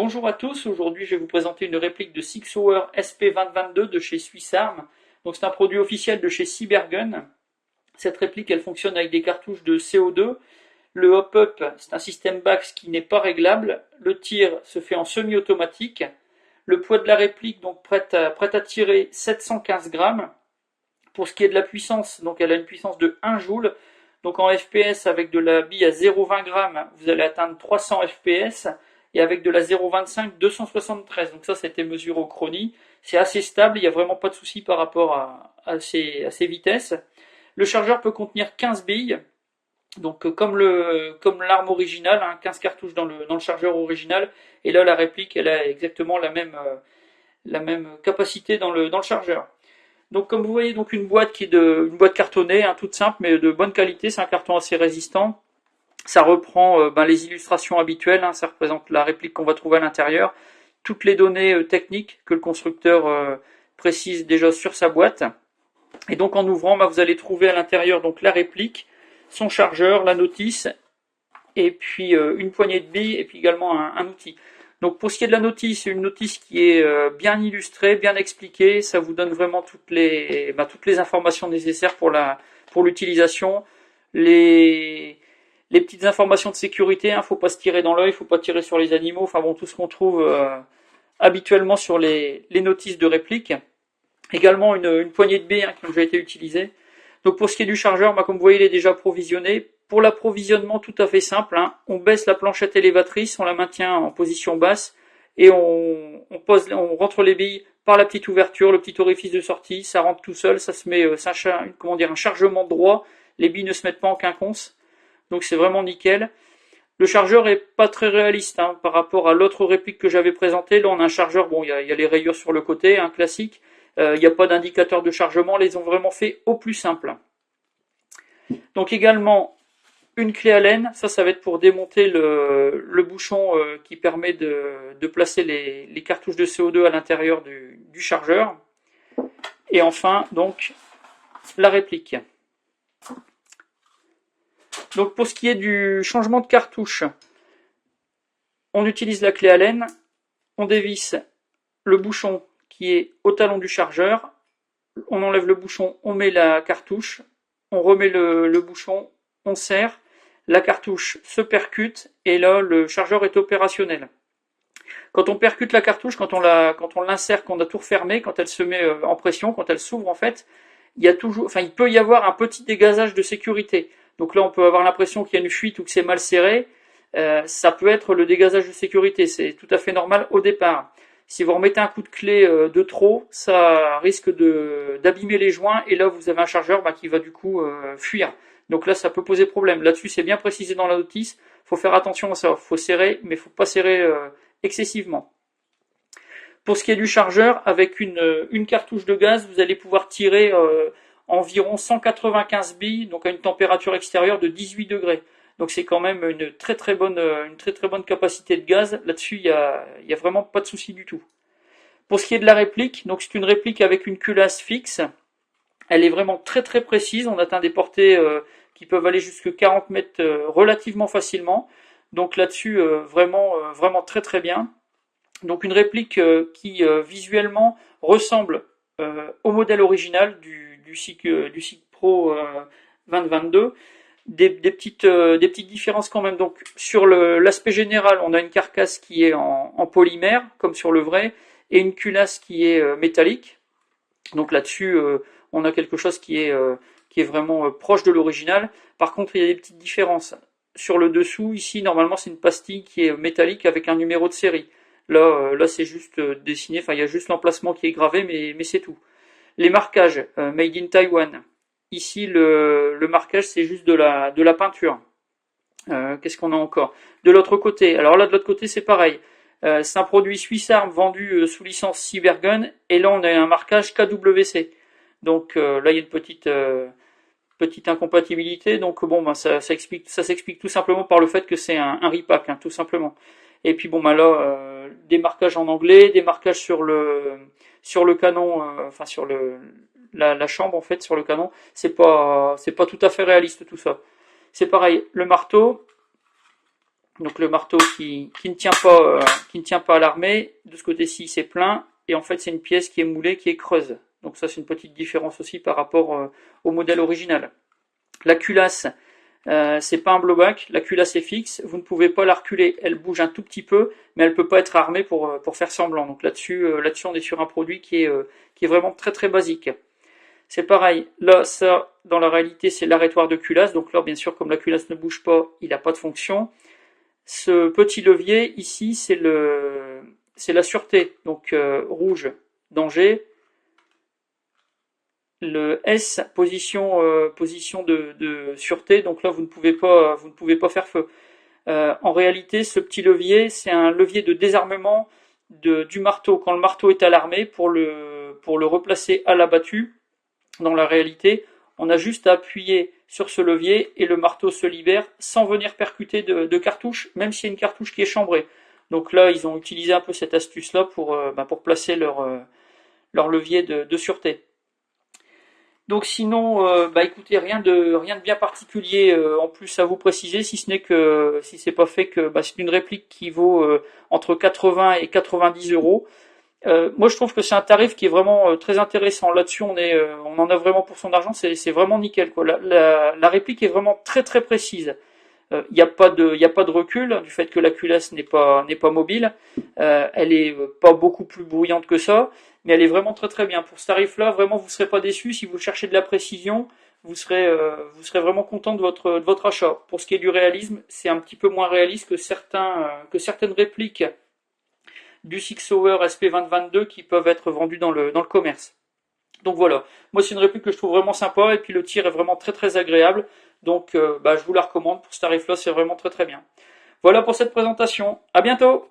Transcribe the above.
Bonjour à tous, aujourd'hui je vais vous présenter une réplique de Sig Sauer SP2022 de chez Swiss Arm. Donc c'est un produit officiel de chez Cybergun. Cette réplique elle fonctionne avec des cartouches de CO2. Le hop-up c'est un système BAX qui n'est pas réglable. Le tir se fait en semi-automatique. Le poids de la réplique donc prête à tirer 715 grammes. Pour ce qui est de la puissance, donc elle a une puissance de 1 joule. Donc en FPS avec de la bille à 0,20 grammes, vous allez atteindre 300 FPS. Et avec de la 0,25, 273. Donc ça, c'était mesuré au chronie. C'est assez stable, il n'y a vraiment pas de souci par rapport à ces vitesses. Le chargeur peut contenir 15 billes. Donc comme l'arme originale, 15 cartouches dans le chargeur original. Et là, la réplique, elle a exactement la même capacité dans le chargeur. Donc comme vous voyez, donc une boîte une boîte cartonnée, toute simple, mais de bonne qualité. C'est un carton assez résistant. Ça reprend les illustrations habituelles, ça représente la réplique qu'on va trouver à l'intérieur, toutes les données techniques que le constructeur précise déjà sur sa boîte. Et donc en ouvrant, vous allez trouver à l'intérieur donc la réplique, son chargeur, la notice, et puis une poignée de billes, et puis également un outil. Donc pour ce qui est de la notice, c'est une notice qui est bien illustrée, bien expliquée, ça vous donne vraiment toutes les informations nécessaires pour l'utilisation, les petites informations de sécurité, faut pas se tirer dans l'œil, faut pas tirer sur les animaux, tout ce qu'on trouve habituellement sur les notices de réplique. Également une poignée de billes qui ont déjà été utilisées. Donc pour ce qui est du chargeur, comme vous voyez, il est déjà provisionné. Pour l'approvisionnement, tout à fait simple, on baisse la planchette élévatrice, on la maintient en position basse et on rentre les billes par la petite ouverture, le petit orifice de sortie, ça rentre tout seul, ça se met, un chargement droit, les billes ne se mettent pas en quinconce. Donc c'est vraiment nickel. Le chargeur est pas très réaliste par rapport à l'autre réplique que j'avais présentée. Là on a un chargeur, il y a les rayures sur le côté, classique. Il n'y a pas d'indicateur de chargement, les ont vraiment fait au plus simple. Donc également une clé Allen, ça va être pour démonter le bouchon qui permet de placer les cartouches de CO2 à l'intérieur du chargeur. Et enfin donc la réplique. Donc pour ce qui est du changement de cartouche, on utilise la clé Allen, on dévisse le bouchon qui est au talon du chargeur, on enlève le bouchon, on met la cartouche, on remet le bouchon, on serre, la cartouche se percute et là le chargeur est opérationnel. Quand on percute la cartouche, quand on l'insère, qu'on a tout refermé, quand elle se met en pression, quand elle s'ouvre en fait, il peut y avoir un petit dégazage de sécurité. Donc là on peut avoir l'impression qu'il y a une fuite ou que c'est mal serré. Ça peut être le dégazage de sécurité, c'est tout à fait normal au départ. Si vous remettez un coup de clé de trop, ça risque d'abîmer les joints et là vous avez un chargeur qui va du coup fuir. Donc là ça peut poser problème. Là-dessus c'est bien précisé dans la notice, faut faire attention à ça, faut serrer mais faut pas serrer excessivement. Pour ce qui est du chargeur, avec une cartouche de gaz, vous allez pouvoir tirer environ 195 billes, donc à une température extérieure de 18 degrés. Donc c'est quand même une très très bonne capacité de gaz. Là-dessus, il y a vraiment pas de souci du tout. Pour ce qui est de la réplique, donc c'est une réplique avec une culasse fixe. Elle est vraiment très très précise. On atteint des portées qui peuvent aller jusqu'à 40 mètres relativement facilement. Donc là-dessus, vraiment très très bien. Donc une réplique qui visuellement ressemble au modèle original du SIG Pro 2022. Des petites différences quand même. Donc sur l'aspect général, on a une carcasse qui est en polymère, comme sur le vrai, et une culasse qui est métallique. Donc là-dessus, on a quelque chose qui est vraiment proche de l'original. Par contre, il y a des petites différences. Sur le dessous, ici, normalement, c'est une pastille qui est métallique avec un numéro de série. Là c'est juste dessiné, il y a juste l'emplacement qui est gravé, mais c'est tout. Les marquages, Made in Taiwan. Ici, le marquage, c'est juste de la peinture. Qu'est-ce qu'on a encore? De l'autre côté, alors là, de l'autre côté, c'est pareil. C'est un produit Swiss Arm vendu sous licence Cybergun, et là, on a un marquage KWC. Donc là, il y a une petite incompatibilité. Donc ça s'explique tout simplement par le fait que c'est un repack, tout simplement. Et puis là, des marquages en anglais, des marquages sur le canon, sur la chambre en fait, sur le canon. C'est pas tout à fait réaliste tout ça. C'est pareil, le marteau. Donc le marteau qui ne tient pas à l'armée, de ce côté-ci c'est plein, et en fait c'est une pièce qui est moulée, qui est creuse. Donc ça c'est une petite différence aussi par rapport au modèle original. La culasse, c'est pas un blowback, la culasse est fixe, vous ne pouvez pas la reculer, elle bouge un tout petit peu, mais elle peut pas être armée pour faire semblant. Donc là-dessus on est sur un produit qui est vraiment très très basique. C'est pareil, là ça dans la réalité c'est l'arrêtoir de culasse, donc là bien sûr comme la culasse ne bouge pas, il n'a pas de fonction. Ce petit levier ici c'est la sûreté, donc rouge danger, le S position de sûreté, donc là vous ne pouvez pas faire feu. En réalité ce petit levier c'est un levier de désarmement du marteau quand le marteau est alarmé pour le replacer à l'abattu. Dans la réalité on a juste à appuyer sur ce levier et le marteau se libère sans venir percuter de cartouche, même s'il y a une cartouche qui est chambrée. Donc là ils ont utilisé un peu cette astuce là pour placer leur levier de sûreté. Donc sinon, écoutez, rien de bien particulier en plus à vous préciser, si ce n'est que si c'est pas fait que c'est une réplique qui vaut entre 80 et 90 euros. Moi, je trouve que c'est un tarif qui est vraiment très intéressant. Là-dessus, on en a vraiment pour son argent. C'est vraiment nickel, quoi. La réplique est vraiment très très précise. Il n'y a pas de recul du fait que la culasse n'est pas mobile. Elle est pas beaucoup plus bruyante que ça, mais elle est vraiment très très bien. Pour ce tarif-là, vraiment, vous ne serez pas déçu. Si vous cherchez de la précision, vous serez vraiment content de votre achat. Pour ce qui est du réalisme, c'est un petit peu moins réaliste que certaines répliques du Sig Sauer SP2022 qui peuvent être vendues dans le commerce. Donc voilà, moi c'est une réplique que je trouve vraiment sympa et puis le tir est vraiment très très agréable. Donc je vous la recommande pour ce tarif-là, c'est vraiment très très bien. Voilà pour cette présentation. À bientôt.